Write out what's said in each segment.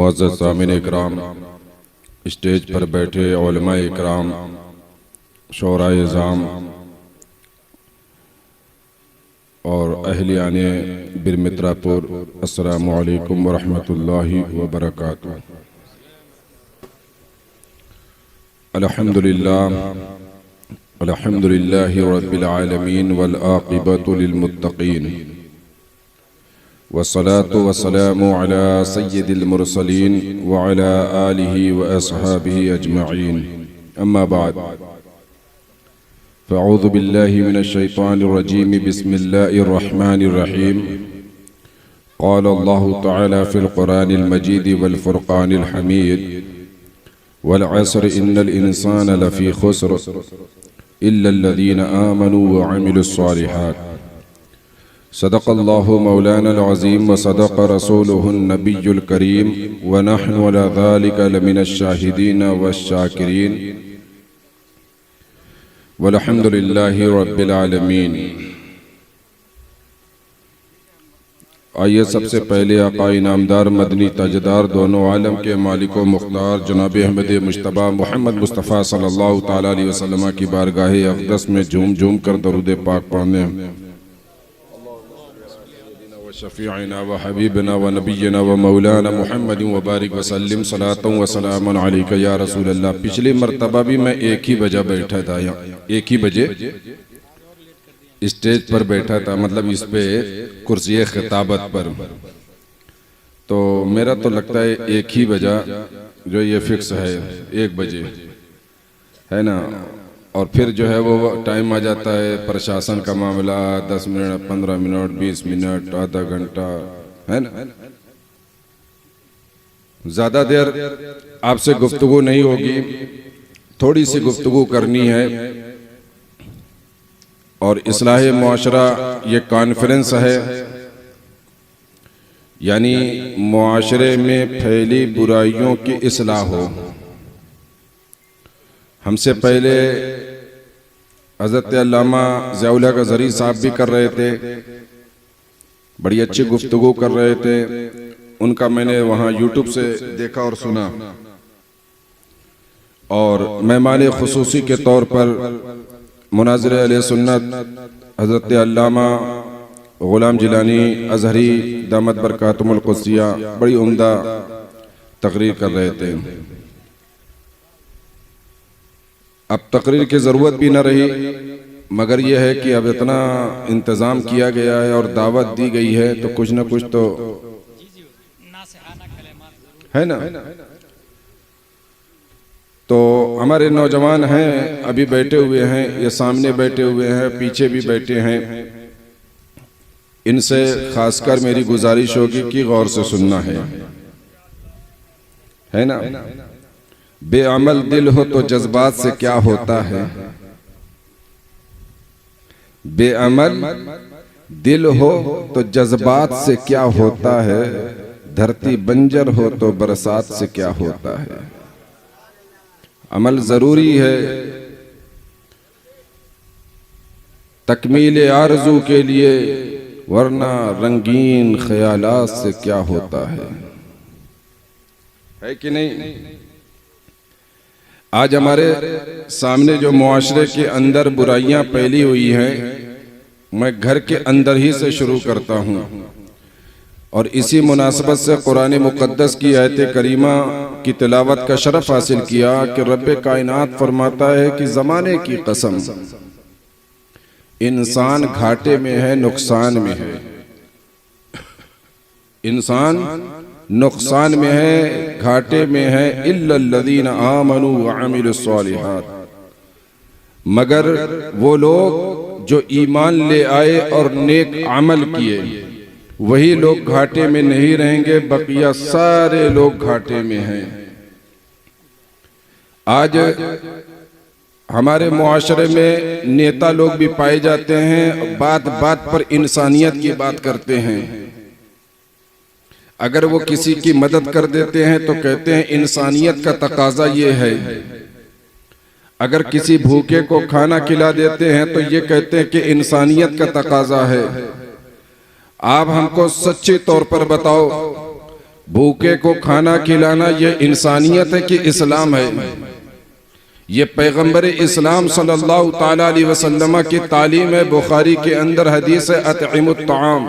मुअज़्ज़ज़ सामिन इकराम, stage पर बैठे उलमा इकराम, शोराए इज़ाम और अहलियाने बिरमित्रापुर, अस्सलामु अलैकुम व रहमतुल्लाहि व बरकातुहू। अल्हम्दुलिल्लाहि रब्बिल आलमीन वल आक़िबतु लिल मुत्तक़ीन वस्सलातु वस्सलामु अला सय्यिदिल मुरसलीन व अला आलिहि व अस्हाबिहि अजमईन। अम्मा बाद, फ़अऊज़ु बिल्लाहि मिनश शैतानिर रजीम, बिस्मिल्लाहिर रहमानिर रहीम। क़ाल अल्लाहु तआला फ़िल क़ुरानिल मजीद वल फ़ुरक़ानिल हमीद, वल अस्र इन्नल इंसान लफ़ी खुस्र इल्लल्लज़ीना आमनू व अमिलुस्सालिहात। सदक़ल्लाहु मौलानल अज़ीम व सदक़ रसूलुहुन नबियुल करीम व नहनु अला ज़ालिका लमिनश शाहिदीन वश्शाकिरीन वल्हम्दुलिल्लाहि रब्बिल आलमीन। आइए सबसे पहले आका इनामदार मदनी ताजदार दोनों आलम के मालिक व मुख्तार जनाब अहमद मुश्तबा मोहम्मद मुस्तफ़ा सल्लल्लाहु ताला अलैहि वसल्लम की बारगाह अक़दस में झूम झूम कर दरूद पाक पढ़ने शफ़ीअना व हबीबना व नबीना व मौलाना मुहम्मद व बारिक वसल्लम सलातन व सलामन अलैका या रसूल अल्लाह। पिछली मरतबा भी मैं एक ही बजे बैठा था, एक ही बजे स्टेज पर बैठा था, मतलब इस पे कुर्सी खिताबत पर। तो मेरा तो लगता है एक ही बजा जो ये फिक्स है, 1 बजे है ना। और फिर जो है वो टाइम आ जाता है, प्रशासन का मामला 10 मिनट 15 मिनट 20 मिनट आधा घंटा, है ना। ज्यादा देर आपसे गुफ्तगू नहीं होगी, थोड़ी सी गुफ्तगू करनी है। और इस्लाह मुआशरा ये कॉन्फ्रेंस है, यानी मुआशरे में फैली बुराइयों की इस्लाह हो। हमसे पहले हज़रत अल्लामा ज़ियाउल हक़ अज़हरी साहब भी कर रहे थे, बड़ी अच्छी गुफ्तगू कर रहे थे। उनका मैंने वहाँ यूट्यूब से देखा और सुना। और मेहमान खुसूसी के तौर पर मुनाज़िर अहले सुन्नत हज़रत अल्लामा ग़ुलाम जिलानी अज़हरी दामत बरकातुहुल क़ुद्सिया बड़ी उम्दा तकरीर कर रहे थे। अब तकरीर की ज़रूरत भी न रही, मगर यह है कि अब इतना इंतज़ाम किया गया है और दावत दी गई है तो कुछ न कुछ तो है ना। तो हमारे नौजवान हैं, अभी बैठे हुए हैं, ये सामने बैठे हुए हैं, पीछे भी बैठे हैं। इनसे खासकर मेरी गुजारिश होगी कि गौर से सुनना है ना। बेअमल दिल हो तो जज्बात से क्या होता है, बेअमल दिल हो तो जज्बात से क्या होता है, धरती बंजर हो तो बरसात से क्या होता है। अमल जरूरी है तकमील आरज़ू के लिए, वरना रंगीन ख्यालात से क्या होता है कि नहीं। आज हमारे सामने जो मुआशरे के अंदर बुराइयां फैली हुई हैं, मैं घर के अंदर ही से शुरू करता हूं। और इसी मुनासबत से कुरान मुक़द्दस की आयत करीमा की तिलावत का शरफ हासिल किया कि रब्बे कायनात फरमाता है कि ज़माने की कसम, इंसान घाटे में है, नुकसान में है। इंसान नुकसान में है, घाटे में है। इल्लल्लज़ीना आमनू व अमिलुस्सालिहात, मगर वो लोग जो ईमान ले आए और नेक अमल किए, वही लोग घाटे में नहीं रहेंगे, बकिया सारे लोग घाटे में हैं। आज हमारे मुआशरे में नेता लोग भी पाए जाते हैं, बात बात पर इंसानियत की बात करते हैं। अगर वो किसी की मदद कर देते हैं तो कहते हैं इंसानियत का तकाजा ये है। अगर किसी भूखे को खाना खिला देते हैं तो ये कहते हैं कि इंसानियत का तकाजा है। आप हमको सच्चे तौर पर बताओ, भूखे को खाना खिलाना ये इंसानियत है कि इस्लाम है? ये पैगंबर इस्लाम सल्लल्लाहु ताला अलैहि वसल्लम की तालीम है। बुखारी के अंदर हदीस है, अतइमुत ताम,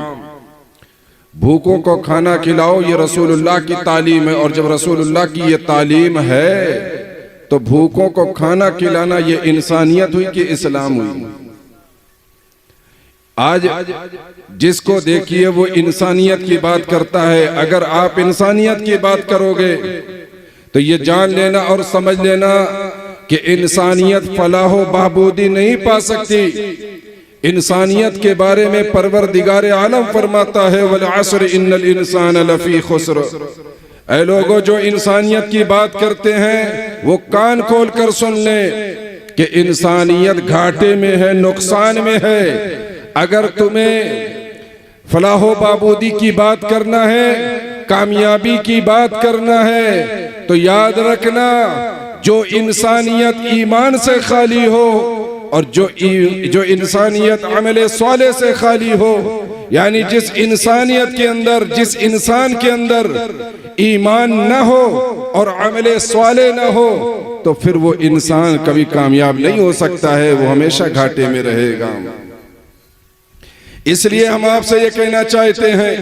भूखों को खाना खिलाओ, ये रसूलुल्लाह की तालीम है। और जब रसूलुल्लाह की ये तालीम है तो भूखों को खाना खिलाना ये इंसानियत हुई कि इस्लाम हुई? आज जिसको देखिए वो इंसानियत की बात करता है। अगर आप इंसानियत की बात करोगे तो ये जान लेना और समझ लेना कि इंसानियत फलाह बहबूदी नहीं पा सकती। इंसानियत के बारे में परवरदिगार आलम फरमाता है, वल अस्र इन्नल इंसान लफी खुस्र। ऐ लोगों, जो इंसानियत की बात करते हैं वो कान खोल कर सुन ले कि इंसानियत घाटे में है, नुकसान में है। अगर तुम्हें फलाह बहबूदी की बात करना है, कामयाबी की बात करना है, तो याद रखना जो इंसानियत ईमान से खाली हो और जो इंसानियत अमले साले से खाली हो, यानी जिस इंसानियत के अंदर, जिस इंसान के अंदर ईमान न हो और अमले साले न हो, तो फिर वो इंसान कभी कामयाब नहीं हो सकता है, वो हमेशा घाटे में रहेगा। इसलिए हम आपसे ये कहना चाहते हैं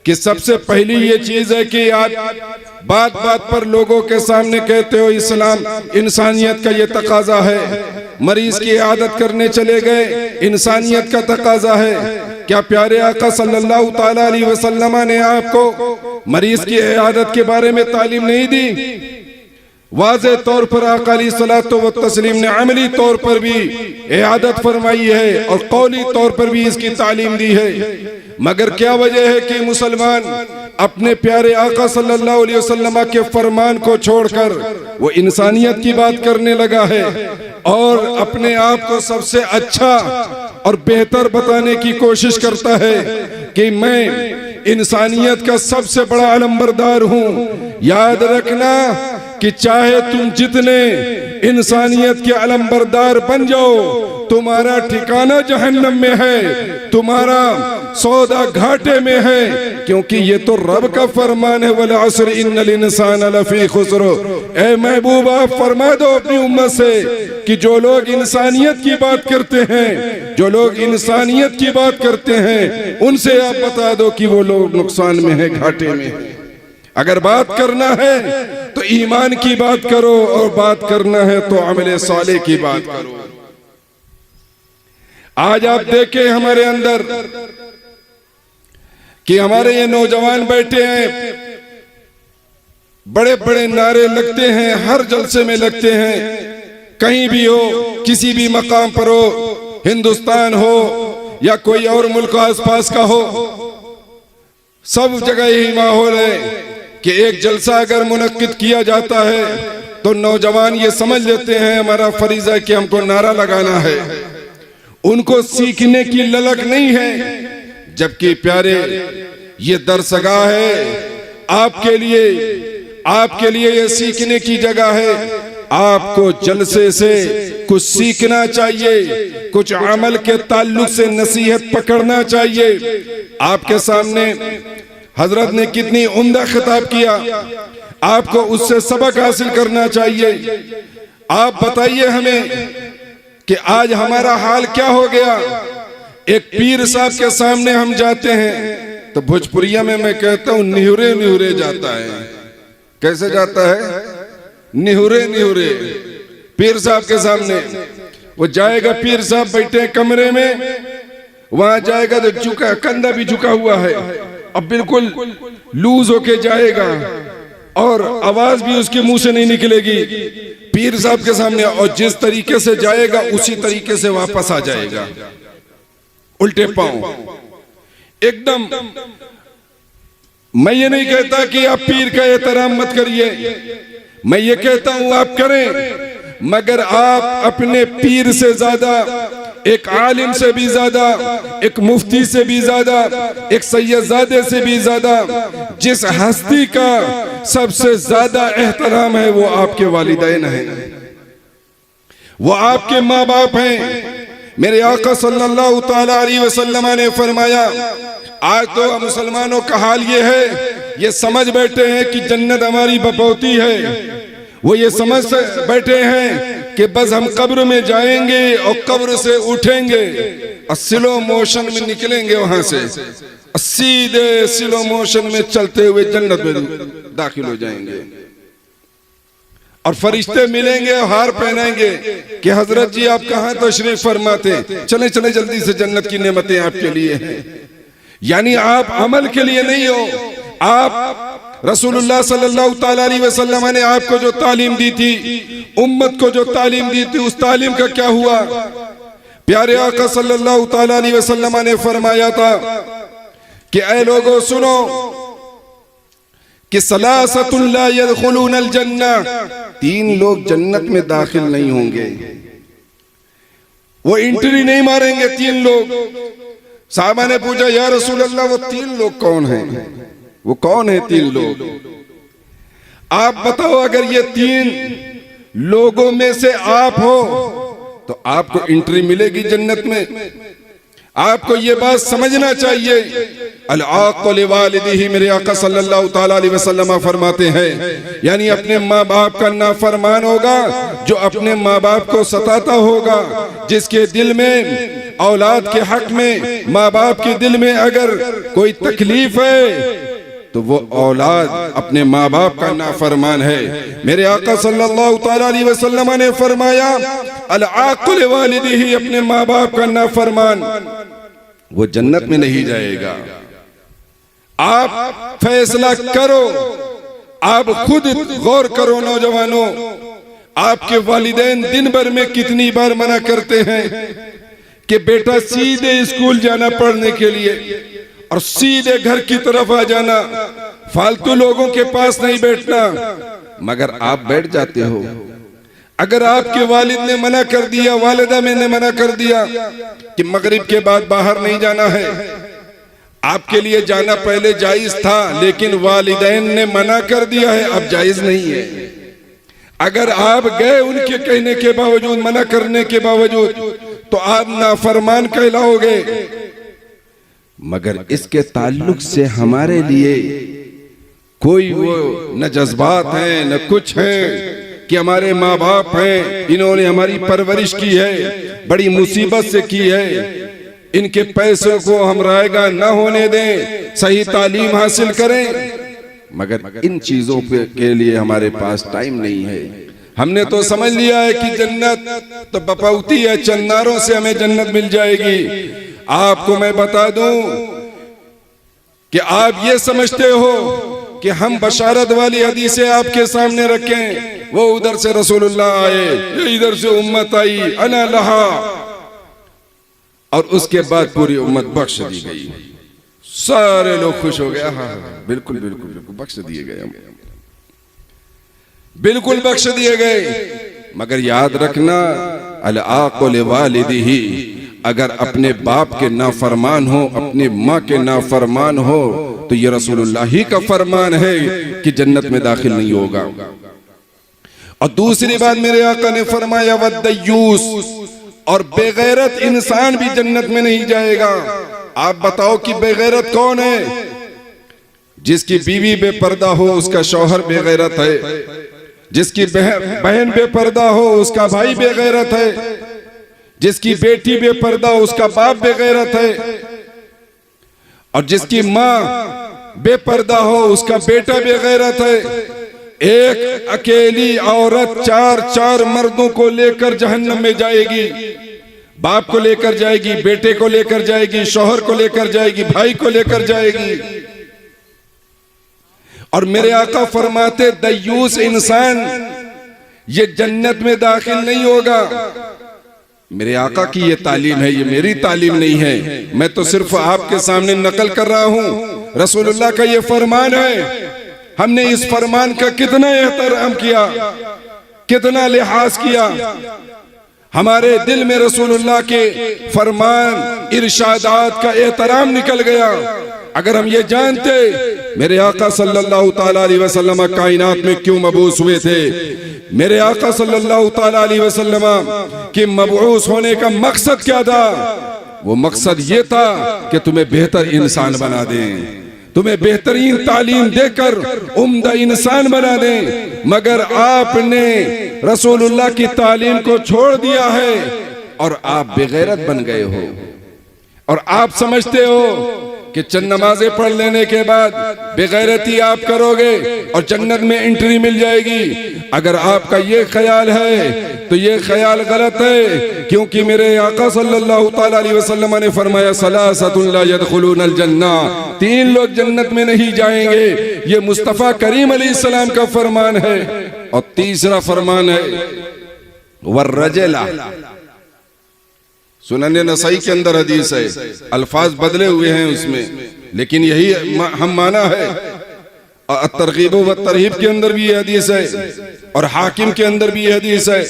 कि सबसे पहली ये चीज है कि आप बात बात पर लोगों के सामने कहते हो इस्लाम इंसानियत का ये तकाजा है। मरीज की इयादत करने चले गए, इंसानियत का तकाजा है। क्या प्यारे आका सल्लल्लाहु ताला अलैहि वसल्लम ने आपको मरीज की इयादत के बारे में तालीम नहीं दी? वाज़े तौर पर आका अलैहिस्सलातु व तस्लीम ने अमली तौर पर भी इयादत फरमाई है और कौली तौर पर भी इसकी तालीम दी है। मगर क्या वजह है कि मुसलमान अपने प्यारे आका सल्लल्लाहु अलैहि वसल्लम के फरमान को छोड़कर वो इंसानियत की बात करने लगा है और अपने आप को सबसे अच्छा और बेहतर बताने की कोशिश करता है कि मैं इंसानियत का सबसे बड़ा अलंबरदार हूँ। याद रखना कि चाहे तुम जितने इंसानियत के अलंबरदार बन जाओ, तुम्हारा ठिकाना जहन्नम में है, तुम्हारा सौदा घाटे में है, क्योंकि ये तो रब का फरमान है, वल अस्र इन्नल इंसान लफी खुस्र। ए महबूब, आप फरमा दो अपनी उम्मत से कि जो लोग इंसानियत की बात करते हैं, जो लोग इंसानियत की बात करते हैं, उनसे आप बता दो कि वो लोग नुकसान में है, घाटे में है। अगर बात करना है तो ईमान की बात करो और बात करना है तो अमले साले की बात करो। आज आप देखें हमारे अंदर कि हमारे ये नौजवान बैठे हैं, बड़े बड़े नारे लगते हैं, हर जलसे में लगते हैं, कहीं भी हो, किसी भी मकाम पर हो, हिंदुस्तान हो या कोई और मुल्क आसपास का हो, सब जगह यही माहौल है कि एक जलसा अगर मुनक्किद किया जाता है तो नौजवान ये समझ लेते हैं हमारा फरीजा है कि हमको नारा लगाना है। उनको सीखने की ललक नहीं है, जबकि प्यारे ये दरसगाह है आपके लिए ये सीखने की जगह है। आपको जलसे से कुछ सीखना चाहिए, कुछ अमल के ताल्लुक से नसीहत पकड़ना चाहिए। आपके सामने हजरत ने कितनी उम्दा खिताब किया, आपको उससे सबक हासिल करना चाहिए। आप बताइए हमें कि आज हमारा हाल क्या हो गया। एक पीर साहब के सामने हम जाते हैं तो भोजपुरिया में मैं कहता हूं निहुरे निहुरे जाता है। कैसे जाता है? निहुरे निहुरे। पीर साहब के सामने वो जाएगा, पीर साहब बैठे हैं कमरे में, वहां जाएगा तो झुका, कंधा भी झुका हुआ है, अब बिल्कुल लूज होके जाएगा और आवाज भी उसके मुंह से नहीं निकलेगी पीर साहब के सामने। और जिस तरीके से जाएगा उसी तरीके से वापस आ जाएगा, उल्टे पांव एकदम। मैं ये नहीं कहता कि आप पीर का एहतराम मत करिए, मैं ये कहता हूं आप करें, मगर आप अपने पीर से ज्यादा, एक आलिम से भी ज्यादा, एक मुफ्ती से भी ज्यादा, एक सैयदजादे से भी ज्यादा, जिस हस्ती का सबसे ज्यादा एहतराम है वो आपके वालिदैन हैं, वो आपके माँ बाप हैं। मेरे आका सल्लल्लाहु ताला अलैहि वसल्लम ने फरमाया, आज तो मुसलमानों का हाल ये है ये समझ बैठे हैं कि जन्नत हमारी बपौती है, वो ये समझ बैठे हैं कि बस हम कब्र में जाएंगे और कब्र से उठेंगे और स्लो मोशन में निकलेंगे वहां से, सीधे स्लो मोशन में चलते हुए जन्नत में दाखिल हो जाएंगे और फरिश्ते मिलेंगे और हार पहनाएंगे कि हजरत जी आप कहां तशरीफ फरमाते, चले चले जल्दी से, जन्नत की नेमतें आपके लिए हैं। यानी आप अमल के लिए नहीं हो, आप रसूलुल्लाह सल्लल्लाहु ताला अलैहि वसल्लम ने आपको जो तालीम दी थी, उम्मत को जो तालीम दी थी, उस तालीम का क्या हुआ? प्यारे आका सल्लल्लाहु ताला अलैहि वसल्लम ने फरमाया था कि ऐ लोगों सुनो कि सलासतुन ला यदखुलूनल जन्नह, 3 लोग जन्नत में दाखिल नहीं होंगे, वो एंट्री नहीं मारेंगे 3 लोग। साहबा ने पूछा या रसूल अल्लाह वो 3 लोग कौन हैं? वो कौन है 3 लोग? आप बताओ, अगर ये 3 लोगों में से आप हो तो आपको एंट्री मिलेगी जन्नत में। आपको ये बात समझना चाहिए। अल आक़ लिवालिदिही, मेरे आका सल्लल्लाहु ताला अलैहि वसल्लम फरमाते हैं, यानी अपने माँ बाप का नाफरमान होगा जो अपने माँ बाप को सताता होगा, जिसके दिल में औलाद के हक में, माँ बाप के दिल में अगर कोई तकलीफ है तो वो औलाद अपने माँ बाप का नाफरमान है। मेरे आका सल्लल्लाहु ताला अलैहि वसल्लम ने फरमाया अल आक़ लिवालिदिही, अपने माँ बाप का नाफरमान वो जन्नत में नहीं जाएगा। आप फैसला करो, आप खुद गौर करो नौजवानों, आपके वालिदैन दिन भर में कितनी बार मना करते हैं कि बेटा सीधे स्कूल जाना पढ़ने के लिए और सीधे घर की तरफ आ जाना, फालतू लोगों के पास नहीं बैठना, मगर आप बैठ जाते हो। अगर आपके वालिद ने मना कर दिया, वालिदा ने मना कर दिया कि मगरिब के बाद बाहर नहीं जाना है, आपके लिए जाना पहले जायज था, लेकिन वालिदैन ने मना कर दिया है, अब जायज नहीं है। अगर आप गए उनके कहने के बावजूद, मना करने के बावजूद, तो आप नाफरमान कहलाओगे। मगर इसके ताल्लुक से हमारे लिए कोई वो न जज्बात हैं न कुछ है कि हमारे माँ बाप हैं, इन्होंने हमारी परवरिश की है, बड़ी मुसीबत से की है, इनके पैसों को हम रायगा न होने दें, सही तालीम हासिल करें। मगर इन चीजों के लिए हमारे पास टाइम नहीं है। हमने तो समझ लिया है कि जन्नत तो बपौती है, चन्नारों से हमें जन्नत मिल जाएगी। आपको मैं बता दूं कि आप ये समझते हो कि हम बशारत वाली हदीसें आपके सामने रखें, वो उधर से रसूलुल्लाह आए, इधर से उम्मत आई, अना लहा, और उसके बाद पूरी उम्मत बख्श दी गई। सारे लोग खुश हो गए, हाँ बिल्कुल बिल्कुल बिल्कुल बख्श दिए गए, बिल्कुल बख्श दिए गए। मगर याद रखना अल आक़ लिवालिदिही, अगर अपने बाप के नाफरमान हो, अपनी माँ के नाफरमान हो, तो ये रसूलुल्लाह ही का फरमान है कि जन्नत में दाखिल नहीं होगा। और दूसरी बात मेरे आका ने फरमाया वद्दयूस, और बेगैरत इंसान भी जन्नत में नहीं जाएगा। आप बताओ कि बेगैरत कौन है? जिसकी बीवी बेपर्दा हो उसका शौहर बेगैरत है, जिसकी बहन बेपर्दा हो उसका भाई बेगैरत है, जिसकी बेटी बेपर्दा उसका बाप बेगैरत है, और जिसकी माँ बेपर्दा हो उसका बेटा बेगैरत है। एक अकेली औरत 4 मर्दों को लेकर जहन्नम में जाएगी, बाप को लेकर जाएगी, बेटे को लेकर जाएगी, शौहर को लेकर जाएगी, भाई को लेकर जाएगी। और मेरे आका फरमाते दयूस इंसान ये जन्नत में दाखिल नहीं होगा। मेरे आका की ये तालीम है, ये मेरी तालीम नहीं है, मैं तो सिर्फ आपके सामने नकल कर रहा हूं। रसूलुल्लाह का ये फरमान है, हमने इस फरमान का कितना एहतराम किया, कितना लिहाज किया। हमारे दिल में रसूलुल्लाह के फरमान इरशादात का एहतराम निकल गया। अगर हम ये जानते मेरे आका सल्लल्लाहु ताला अलैहि वसल्लम कायनात में क्यों मबूस हुए थे, मेरे आका सल्लल्लाहु ताला अलैहि वसल्लम के मबूस होने का मकसद क्या था? वो मकसद ये था कि तुम्हें बेहतर इंसान बना दें, तुम्हें बेहतरीन तालीम देकर उम्दा इंसान बना दें, मगर आपने रसूलुल्लाह की तालीम को छोड़ दिया है और आप बेगैरत बन गए हो। और आप समझते हो कि चंद नमाजें पढ़ लेने के बाद बेगैरती आप करोगे और जन्नत में एंट्री मिल जाएगी। अगर आपका ये ख्याल है तो ये ख्याल गलत है, क्योंकि मेरे आका सल्लल्लाहु ताला अलैहि वसल्लम ने फरमाया सलासतुन ला यदखुलूनल जन्ना, 3 लोग जन्नत में नहीं जाएंगे। ये मुस्तफ़ा करीम अलैहिस्सलाम का फरमान है। और तीसरा फरमान है वर्रजला, सुनन नसाई के अंदर हदीस है, अल्फाज बदले हुए हैं उसमें, लेकिन यही हम माना है। तरगीब व तरहीब के अंदर भी ये हदीस है और हाकिम के अंदर भी ये हदीस है।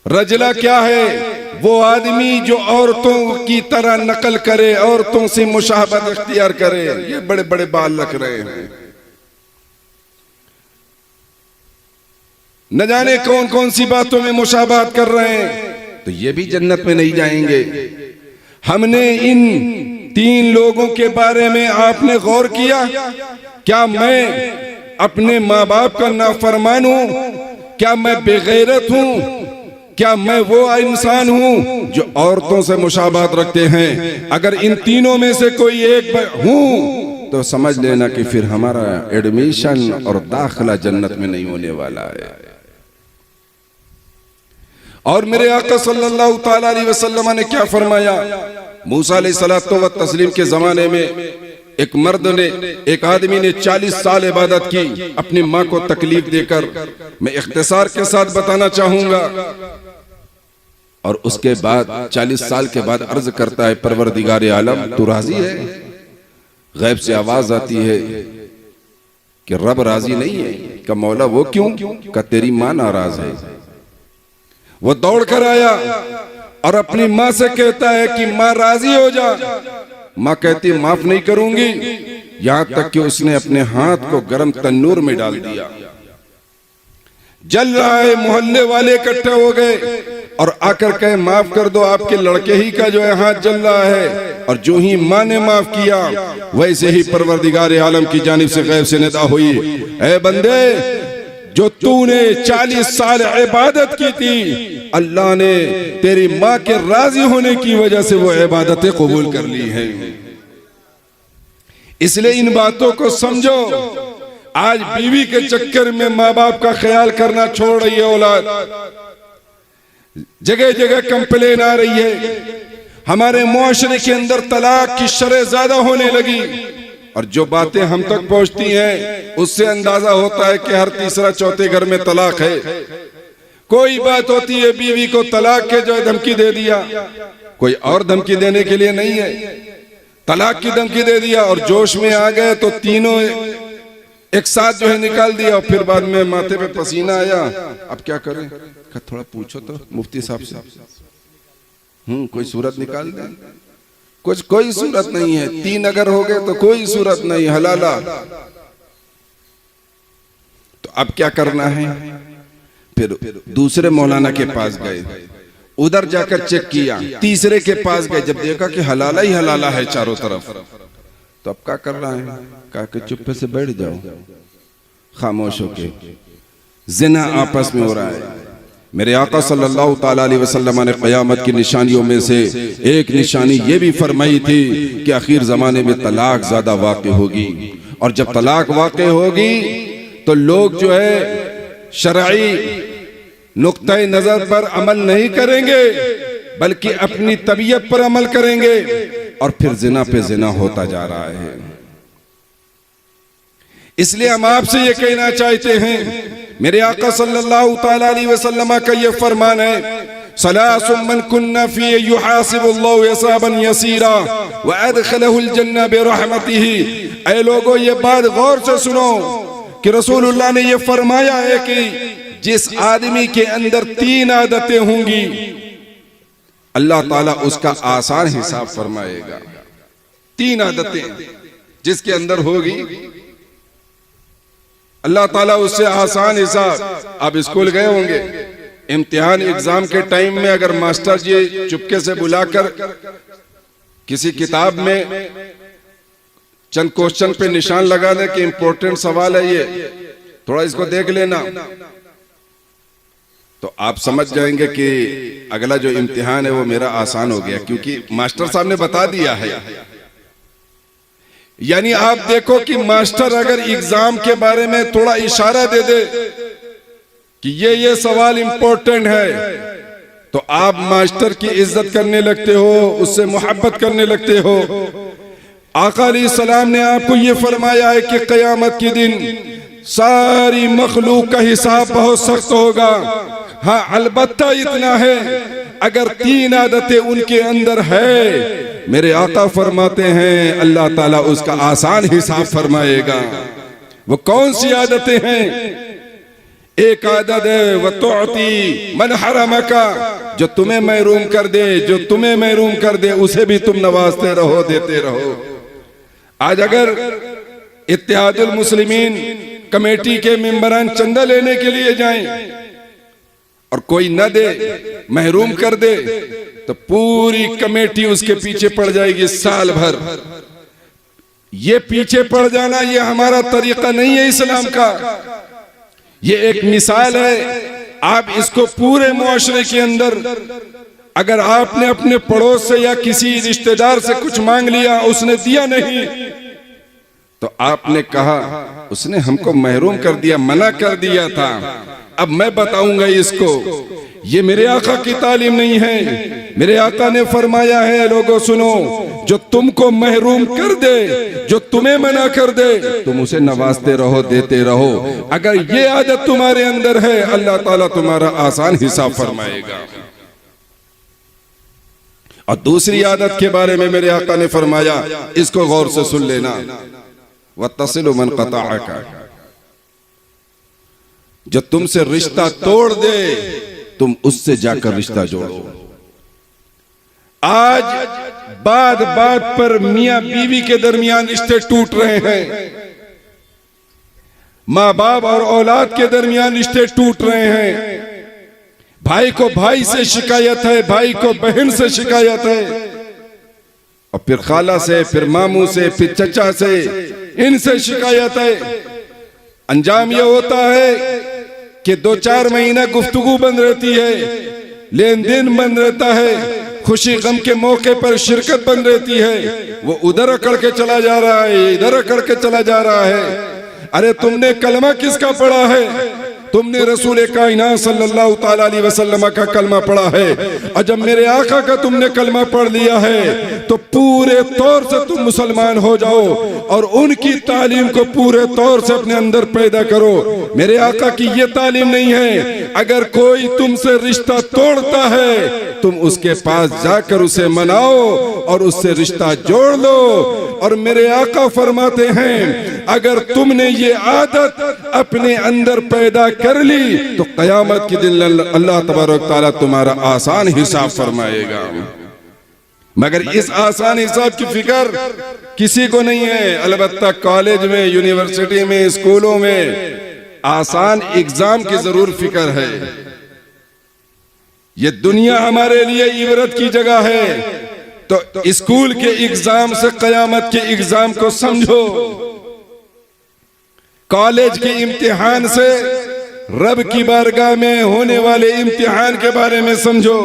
रजला क्या है? वो आदमी जो औरतों की तरह नकल करे, औरतों से मुशाहबत इख्तियार करे। ये बड़े बड़े बाल रख रहे हैं, न जाने कौन कौन सी बातों में मुशाहबत कर रहे हैं, तो ये भी जन्नत में नहीं जाएंगे। हमने इन 3 लोगों के बारे में आपने गौर किया? क्या मैं अपने माँ बाप का नाफरमान हूं? क्या मैं बेगैरत हूं? क्या मैं वो इंसान हूं जो औरतों से मुशाबहत रखते हैं? अगर इन तीनों में से कोई एक हूं तो समझ लेना कि फिर हमारा एडमिशन और दाखिला जन्नत में नहीं होने वाला है। और मेरे आका सल्लल्लाहु ताला अलैहि वसल्लम ने क्या फरमाया? मूसा अलैहिस्सलातु व तस्लीम के जमाने में एक मर्द ने, एक आदमी ने 40 साल इबादत की अपनी माँ को तकलीफ देकर। मैं इख्तिसार के साथ बताना चाहूंगा। और उसके बाद 40 साल के बाद अर्ज करता है, परवरदिगार आलम तू राजी है? गैब से आवाज आती है कि रब राजी नहीं है। का मौला वो क्यों? का तेरी माँ नाराज है। वो दौड़ कर आया और अपनी माँ से कहता है कि माँ राजी हो जा। माँ कहती माफ नहीं करूंगी, यहां तक कि उसने अपने हाथ को गर्म तन्नूर में डाल दिया। जल रहा है, मोहल्ले वाले इकट्ठे हो गए और आकर कहे माफ कर दो, आपके लड़के ही का जो है हाथ जल रहा है। और जो ही माँ ने माफ किया, वैसे ही परवरदिगार आलम की जानिब से गैब से निदा हुई, ऐ बंदे, जो तूने 40 साल इबादत की थी, अल्लाह ने तेरी माँ के राजी होने की वजह से वो इबादतें कबूल कर ली हैं। इसलिए इन बातों को समझो। आज बीवी के चक्कर में माँ बाप का ख्याल करना छोड़ रही है औलाद। जगह जगह कंप्लेन आ रही है। हमारे मुआशरे के अंदर तलाक की शरह ज्यादा होने लगी। और जो बातें हम तक पहुंचती हैं, उससे अंदाजा होता है कि हर तीसरा चौथे घर में तलाक है। कोई बात होती है, बीवी को तलाक के जो धमकी दे दिया, कोई और धमकी देने के लिए नहीं है, तलाक की धमकी दे दिया और जोश में आ गए तो तीनों एक साथ जो है निकाल दिया। और फिर बाद में माथे पे पसीना आया, अब क्या करें? थोड़ा पूछो तो मुफ्ती साहब से, कोई सूरत निकाल दे। कुछ कोई सूरत नहीं है। 3 अगर हो गए तो कोई सूरत नहीं, हलाला। तो अब क्या करना है? फिर दूसरे मौलाना के पास गए, उधर जाकर चेक किया। तीसरे के पास गए, जब देखा कि हलाला ही हलाला है चारों तरफ, तो अब क्या कर रहा है? कहा कि चुप्पे से बैठ जाओ, खामोश होके। जिना आपस में हो रहा है। मेरे आका सल्लल्लाहु ताला अलैहि वसल्लम ने क़यामत की निशानियों में से एक निशानी ये भी फरमाई थी कि आखिर जमाने में तलाक ज्यादा वाक़ई होगी। और जब तलाक वाक़ई होगी तो लोग जो है शरई नुक्ते नजर पर अमल नहीं करेंगे, बल्कि अपनी तबीयत पर अमल करेंगे। और फिर जिना पे जिना होता जा रहा है। इसलिए हम आपसे ये कहना चाहते हैं, मेरे आका सल्लल्लाहु ताला अलैहि वसल्लम का ये फरमान है, सलासुम मन कुन्ना फी युहासिबुल्लाहु हिसाबन यसीरा व अदखलहुल जन्नह बिरहमतिही। ऐ लोगों, ये बात गौर से सुनो कि रसूलुल्लाह ने ये फरमाया है कि जिस आदमी के अंदर 3 आदतें होंगी, अल्लाह ताला उसका आसान हिसाब फरमाएगा। 3 आदतें जिसके अंदर होगी, अल्लाह ताला उससे आसान हिसाब। आप स्कूल गए होंगे, इम्तिहान एग्जाम के टाइम में अगर मास्टर जी चुपके से बुलाकर किसी किताब में चंद क्वेश्चन पे निशान लगा दें कि इंपॉर्टेंट सवाल है ये, थोड़ा इसको देख लेना, तो आप समझ जाएंगे कि अगला जो इम्तिहान है वो मेरा आसान हो गया, क्योंकि मास्टर साहब ने बता दिया है। यानी आप देखो कि मास्टर अगर एग्जाम के बारे में थोड़ा इशारा दे दे कि ये सवाल इंपॉर्टेंट है, तो आप मास्टर की इज्जत करने लगते हो, उससे मोहब्बत करने लगते हो। आका अलैहिस्सलाम ने आपको ये फरमाया है कि क़यामत के दिन सारी मखलूक का हिसाब बहुत सख्त होगा। हाँ, अलबत्ता इतना है, अगर 3 आदतें उनके अंदर है, मेरे आका फरमाते हैं अल्लाह ताला उसका आसान हिसाब फरमाएगा। वो कौन सी आदतें हैं? एक आदत है वतुअती मन हरमका, जो तुम्हें महरूम कर दे, जो तुम्हें महरूम कर दे उसे भी तुम नवाजते रहो, देते रहो। आज अगर इत्तेहादुल मुस्लिमीन कमेटी के मेंबरान चंदा लेने के लिए जाएं और कोई न दे, महरूम कर दे, तो पूरी कमेटी उसके पीछे पड़ जाएगी साल भर। ये पीछे पड़ जाना ये हमारा तरीका नहीं है इस्लाम का। ये एक मिसाल है, आप इसको पूरे मुआशरे के अंदर, अगर आपने अपने पड़ोस से या किसी रिश्तेदार से कुछ मांग लिया, उसने दिया नहीं, तो आपने कहा उसने हमको महरूम कर दिया, मना कर दिया था, अब मैं बताऊंगा इसको। ये मेरे आका की तालीम नहीं है। मेरे आका ने फरमाया है, लोगों सुनो, जो तुमको महरूम कर दे, जो तुम्हें मना कर दे, तुम उसे नवाजते रहो, देते रहो। अगर ये आदत तुम्हारे अंदर है, अल्लाह ताला तुम्हारा आसान हिसाब फरमाएगा। और दूसरी आदत के बारे में मेरे आका ने फरमाया, इसको गौर से सुन लेना, वत्तसिलु मन क़तअका, जो तुमसे रिश्ता तोड़ दे तुम उससे जाकर रिश्ता जोड़ो। आज बात बात पर मियां बीवी के दरमियान रिश्ते टूट रहे हैं, माँ बाप और औलाद के दरमियान रिश्ते टूट रहे हैं, भाई को भाई से शिकायत है, भाई को बहन से शिकायत है, और फिर खाला से, फिर मामू से, फिर चचा से, इनसे शिकायत है। अंजाम यह होता है कि 2-4 महीना गुफ्तगू बंद रहती है, लेन देन बंद रहता है, खुशी गम के मौके पर शिरकत बंद रहती है। वो उधर अकड़ के चला जा रहा है, इधर अकड़ के चला जा रहा है। अरे तुमने कलमा किसका पढ़ा है? तुमने रसूल कायनात सल्लल्लाहु ताला अलैहि वसल्लम का कलमा पढ़ा है, और जब मेरे आका का तुमने कलमा पढ़ लिया है तो पूरे तौर से तुम मुसलमान हो जाओ और उनकी तालीम को पूरे तौर से अपने अंदर पैदा करो। मेरे आका की ये तालीम नहीं है, अगर कोई तुमसे रिश्ता तोड़ता है तुम उसके पास जाकर उसे मनाओ और उससे रिश्ता जोड़ लो। और मेरे आका फरमाते हैं, अगर तुमने ये आदत अपने अंदर पैदा कर ली तो कयामत के दिन अल्लाह तबारक तआला तुम्हारा आसान हिसाब फरमाएगा। मगर इस आसान हिसाब की फिक्र किसी को नहीं है। अलबत्ता कॉलेज में, यूनिवर्सिटी में, स्कूलों में आसान एग्जाम की जरूर फिक्र है। ये दुनिया हमारे लिए इबरत की जगह है, तो स्कूल के एग्जाम से कयामत के एग्जाम को समझो, कॉलेज के इम्तिहान से रब की बारगाह में होने वाले इम्तिहान के बारे में समझो।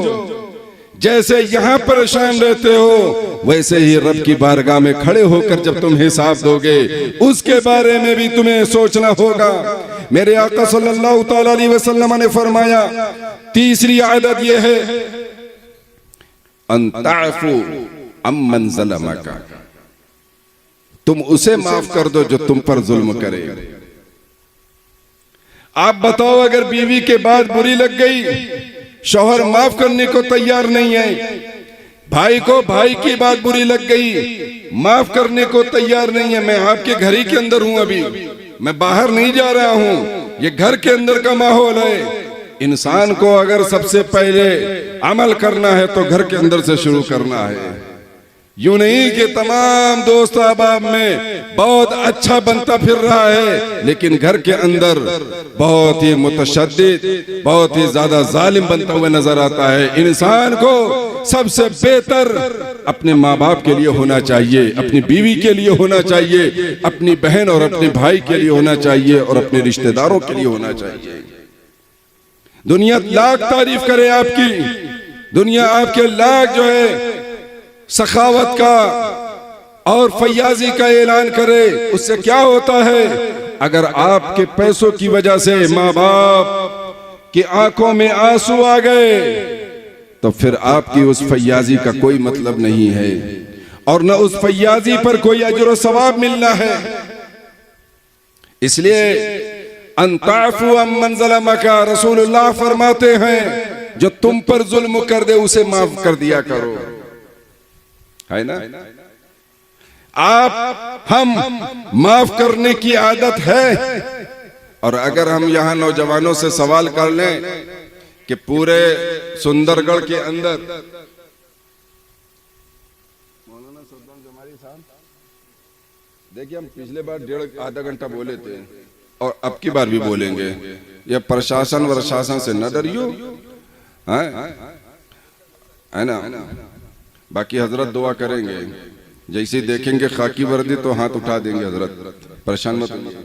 जैसे यहाँ परेशान रहते हो वैसे ही रब की बारगाह में खड़े होकर जब तुम हिसाब दोगे उसके बारे में भी तुम्हें सोचना होगा। मेरे आका सल्लल्लाहु ताला अलैहि वसल्लम ने फरमाया, तीसरी आदत यह है, अंताफु अम्मन ज़लमका, तुम उसे माफ कर दो जो तुम पर जुल्म करे। आप बताओ, अगर बीवी के बात बुरी लग गई, शौहर माफ करने को तैयार नहीं है, भाई को भाई की बात बुरी लग गई, माफ करने को तैयार नहीं है। मैं आपके घर ही के अंदर हूं, अभी मैं बाहर नहीं जा रहा हूं, ये घर के अंदर का माहौल है। इंसान को अगर सबसे पहले अमल करना है तो घर के अंदर से शुरू करना है। यूं नहीं कि तमाम दोस्त अहबाब में बहुत अच्छा बनता फिर रहा है, लेकिन घर के अंदर बहुत ही मुतशद्दिद, बहुत ही ज्यादा जालिम बनता हुआ नजर आता है। इंसान को सबसे बेहतर अपने माँ बाप के लिए होना चाहिए, अपनी बीवी के लिए होना चाहिए, अपनी बहन और अपने भाई के लिए होना चाहिए और अपने रिश्तेदारों के लिए होना चाहिए। दुनिया लाख तारीफ करे आपकी, दुनिया आपके लाख जो है सखावत का और फैयाजी का ऐलान करे, उससे क्या होता है? अगर आपके पैसों की वजह से माँ बाप की आंखों में आंसू आ गए तो फिर आपकी उस फैयाजी का कोई मतलब नहीं है और न उस फैयाजी पर कोई अजर व सवाब मिलना है। इसलिए अंताफु अम्मन ज़लमका, रसूलुल्लाह फरमाते हैं जो तुम पर जुल्म कर दे उसे माफ कर दिया करो, है ना? हम माफ करने की आदत है। और अगर हम यहाँ नौजवानों से सवाल कर लें कि पूरे सुंदरगढ़ के अंदर देखिए, हम पिछले बार आधा घंटा बोले थे और अब की बार भी बोलेंगे, ये प्रशासन वर्शासन से न डरियो, है ना? बाकी हजरत दुआ करेंगे, जैसे देखेंगे खाकी वर्दी तो हाथ उठा देंगे, हजरत परेशान मत होइए।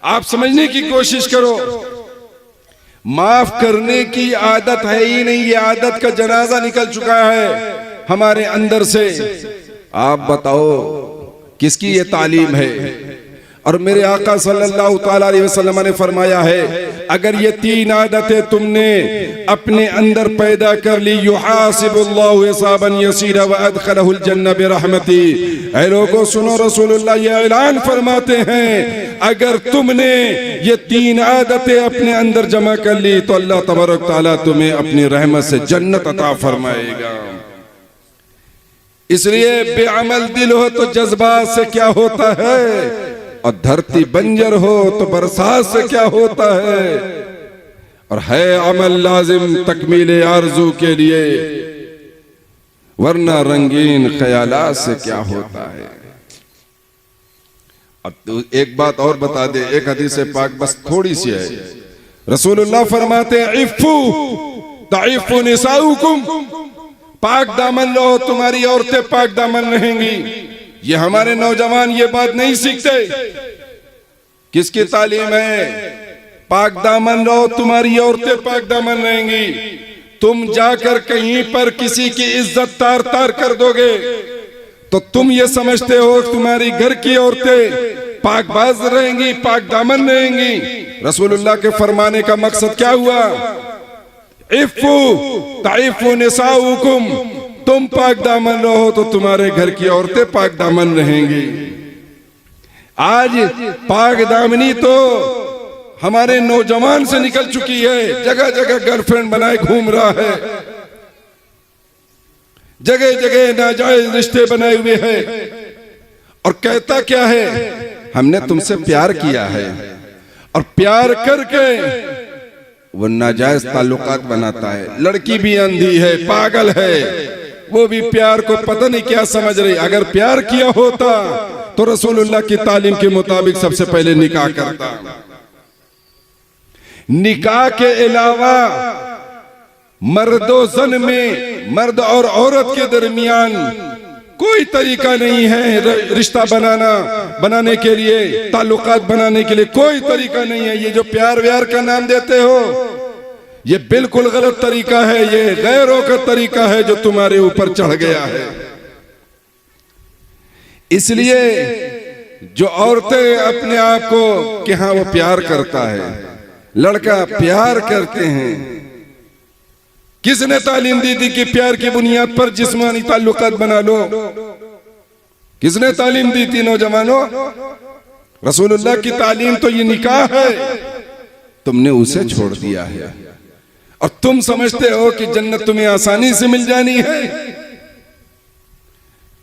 आप समझने की कोशिश करो, माफ करने की आदत है ही नहीं, ये आदत का जनाजा निकल चुका है हमारे अंदर से। आप बताओ किसकी ये तालीम है? और मेरे आका सल्लल्लाहु ताला अलैहि वसल्लम ने फरमाया है, अगर ये तीन आदतें तुमने अपने अंदर पैदा कर ली, युहासिबुल्लाहु हिसाबन यसीरा व अदखलहुल जन्नह बिरहमती। ऐ लोगों सुनो, रसूलुल्लाह ये ऐलान फरमाते हैं, अगर तुमने ये तीन आदतें अपने अंदर जमा कर ली तो अल्लाह तबारक ताला तुम्हें अपनी रहमत से जन्नत अता फरमाएगा। इसलिए बेअमल दिल हो तो जज्बात से क्या होता है, और धरती बंजर हो तो बरसात से क्या होता है, और है अमल लाजिम तकमीले आरजू के लिए, वरना रंगीन ख्यालात से क्या होता है। अब तो एक बात और बता दे, एक हदीस पाक बस थोड़ी सी है, रसूलुल्लाह फरमाते हैं, इफ़्फू ताइफ़ू निसाउकुम, पाक दामन लो, तुम्हारी औरतें पाक दामन रहेंगी। ये हमारे नौजवान ये बात नहीं सीखते। किसकी तालीम है? पाक दामन रहो, तुम्हारी औरतें पाक दामन रहेंगी। तुम जाकर कहीं पर किसी की इज्जत तार तार कर दोगे तो तुम ये समझते हो तुम्हारी घर की औरतें पाकबाज रहेंगी, पाक दामन रहेंगी। रसूलुल्लाह के फरमाने का मकसद क्या हुआ? इफ़्फू ताइफ़ू निसाउकुम, तुम पाक दामन रहो तो तुम्हारे घर की औरतें पाक दामन रहेंगी। आज पाक दामनी तो हमारे नौजवान से निकल चुकी है, जगह जगह गर्लफ्रेंड बनाए घूम रहा है, जगह जगह नाजायज रिश्ते बनाए हुए हैं, और कहता क्या है, हमने तुमसे प्यार किया है, और प्यार करके वो नाजायज ताल्लुकात बनाता है। लड़की भी अंधी है, पागल है, वो भी प्यार को पता नहीं क्या समझ रही। अगर प्यार किया होता तो रसूलुल्लाह की तालीम के मुताबिक सबसे पहले निकाह करता। निकाह के अलावा मर्दो जन में, मर्द और औरत के दरमियान कोई तरीका नहीं है रिश्ता बनाने के लिए, ताल्लुकात बनाने के लिए कोई तरीका नहीं है। ये जो प्यार व्यार का नाम देते हो, ये बिल्कुल गलत तरीका है, ये गैरों का तरीका है जो तुम्हारे ऊपर चढ़ गया है। इसलिए जो औरतें अपने आप को कि हाँ वो प्यार करता है, लड़का प्यार करते हैं, किसने तालीम दी थी कि प्यार की बुनियाद पर जिस्मानी ताल्लुकात बना लो? किसने तालीम दी थी नौजवानों? रसूलुल्लाह की तालीम तो ये निकाह है, तुमने उसे छोड़ दिया है और तुम समझते हो कि जन्नत तुम्हें आसानी से मिल जानी है।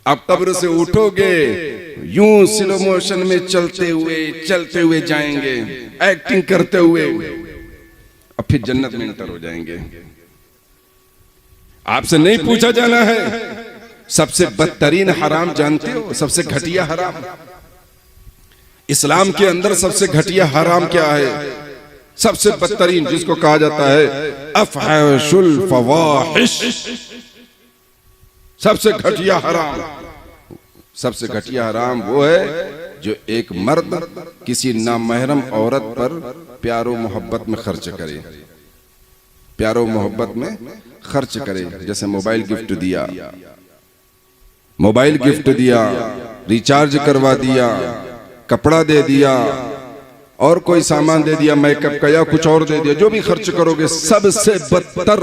अब कब्र से उठोगे, यूं स्लो मोशन में चलते हुए जाएंगे, एक्टिंग करते हुए, अब फिर जन्नत में एंटर हो जाएंगे। आपसे नहीं पूछा जाना है सबसे बदतरीन हराम जानते हो? सबसे घटिया हराम इस्लाम के अंदर सबसे घटिया हराम क्या है? सबसे बदतरीन जिसको कहा जाता है अफहशुल फवाहिश, सबसे घटिया हराम। सबसे घटिया हराम वो है जो एक मर्द किसी नामहरम औरत पर प्यारो मोहब्बत में खर्च करे, प्यारो मोहब्बत में खर्च करे। जैसे मोबाइल गिफ्ट दिया, मोबाइल गिफ्ट दिया, रिचार्ज करवा दिया, कपड़ा दे दिया और कोई सामान दे दिया, मेकअप का या कुछ और दे दिया, जो भी खर्च करोगे सबसे बदतर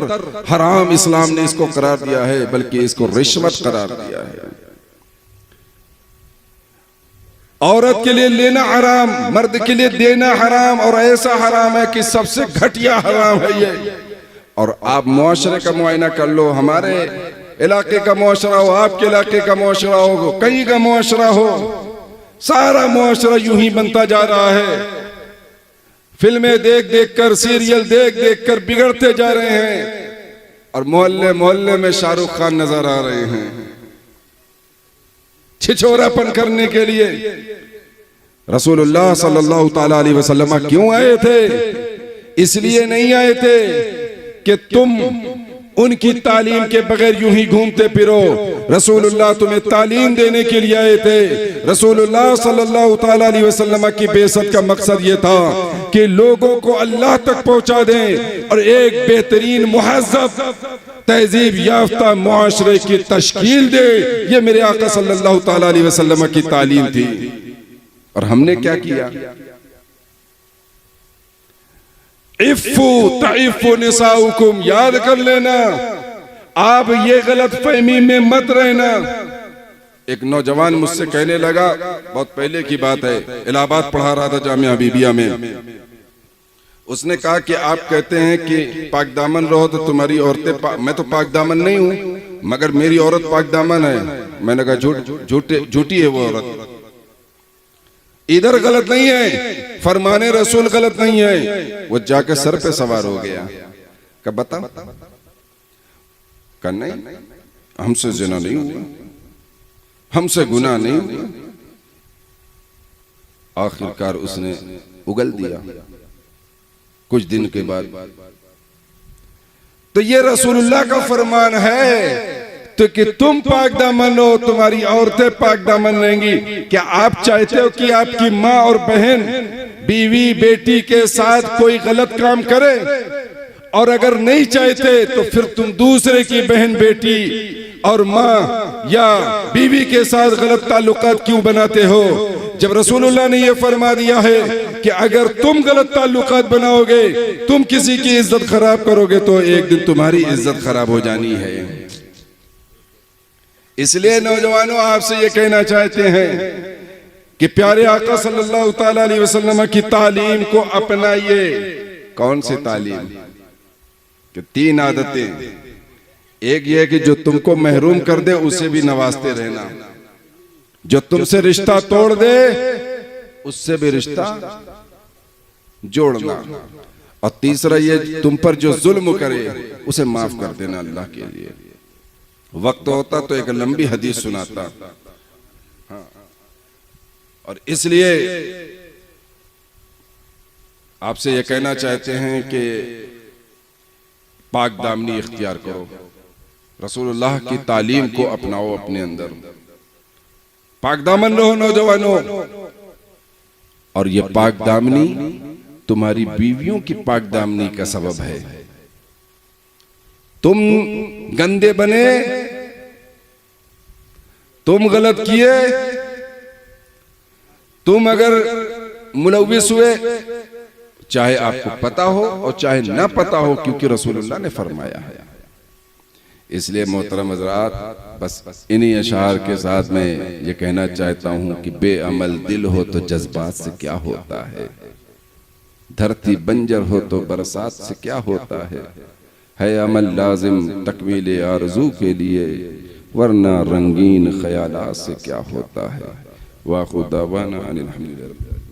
हराम इस्लाम ने इसको करार दिया है, बल्कि इसको रिश्वत करार दिया है। औरत के लिए लेना हराम, मर्द के लिए देना हराम, और ऐसा हराम है कि सबसे घटिया हराम है ये। और आप मुआशरे का मुआयना कर लो, हमारे इलाके का मुआशरा हो, आपके इलाके का मुआशरा हो, कहीं का मुआशरा हो, सारा मुआशरा यूं ही बनता जा रहा है। फिल्में देख देख कर, सीरियल देख देख कर बिगड़ते जा रहे हैं, और मोहल्ले मोहल्ले में शाहरुख खान नजर आ रहे हैं छिछोरापन करने के लिए। रसूलुल्लाह सल्लल्लाहु ताला अलैहि वसल्लम क्यों आए थे? इसलिए नहीं आए थे कि तुम उनकी तालीम के बगैर यूं ही घूमते फिरो। रसूलुल्लाह तुम्हें तालीम देने के लिए आए थे। रसूलुल्लाह सल्लल्लाहु ताला अलैहि वसल्लम की बेइज्जत का मकसद ये था कि लोगों को अल्लाह तक पहुंचा दें और एक बेहतरीन मुहज़्ज़ब तहजीब याफ्ता मुआशरे की तश्कील दे। ये मेरे आका सल्लल्लाहु ताला अलैहि वसल्लम की तालीम थी। और हमने क्या किया? इफ़्फु तइफ़्फु निसाउकुम, याद कर लेना, आप ये गलत फहमी में मत रहना। एक नौजवान मुझसे कहने लगा, बहुत पहले की बात है, इलाहाबाद पढ़ा रहा था जामिया हबीबिया में। उसने कहा कि आप कहते हैं कि पाक दामन रहो तो तुम्हारी औरतें मैं तो पाक दामन नहीं हूं, मगर मेरी औरत पाक दामन है। मैंने कहा झूठी है वो औरत, इधर गलत नहीं है, फरमाने रसूल गलत नहीं है। वो जाके सर पे सवार हो गया। कब बता? कर नहीं, हमसे जिना नहीं हुआ, हमसे गुनाह नहीं हुआ। आखिरकार उसने उगल दिया कुछ दिन के बाद। तो ये रसूलुल्लाह का फरमान है तो कि तुम पाक दामन हो, तुम्हारी औरतें पाक दामन रहेंगी। क्या आप चाहते हो कि आपकी माँ और बहन, बीवी, बेटी के साथ कोई गलत काम करे? और अगर नहीं चाहते तो फिर तुम दूसरे की बहन, बेटी और माँ या बीवी के साथ गलत ताल्लुकात क्यों बनाते हो? जब रसूलुल्लाह ने यह फरमा दिया है कि अगर तुम गलत ताल्लुकात बनाओगे, तुम किसी की इज्जत खराब करोगे, तो एक दिन तुम्हारी इज्जत खराब हो जानी है। इसलिए नौजवानों, आपसे ये कहना चाहते हैं कि प्यारे आका सल्लल्लाहु ताला अलैहि वसल्लम की तालीम को अपनाइए। कौन सी तालीम? कि 3 आदतें। एक ये कि जो तुमको महरूम कर दे उसे भी नवाजते रहना, जो तुमसे रिश्ता तोड़ दे उससे भी रिश्ता जोड़ना, और तीसरा ये तुम पर जो जुल्म करे उसे माफ कर देना अल्लाह के लिए। वक्त होता तो एक लंबी हदीस सुनाता, हाँ। और इसलिए आपसे यह कहना चाहते हैं कि पाक दामनी इख्तियार करो, रसूलुल्लाह की तालीम को अपनाओ अपने अंदर, पाक दामन रहो नौजवानों। और यह पाक दामनी तुम्हारी बीवियों की पाक दामनी का सबब है। तुम गंदे बने, तुम गलत किए, तुम अगर मुलव्विस हुए, चाहे आपको पता हो और चाहे ना पता हो, क्योंकि रसूलुल्लाह ने फरमाया है। इसलिए मोहतरम हज़रात, बस इन्हीं अशार के साथ मैं ये कहना चाहता हूँ कि बेअमल दिल हो तो जज्बात से क्या होता है, धरती बंजर हो तो बरसात से क्या होता है अमल लाजिम तकमील आरज़ू के लिए, वरना रंगीन ख्यालात से क्या होता है। वाखुदावाना अनिल हम्दुलिल्लाह।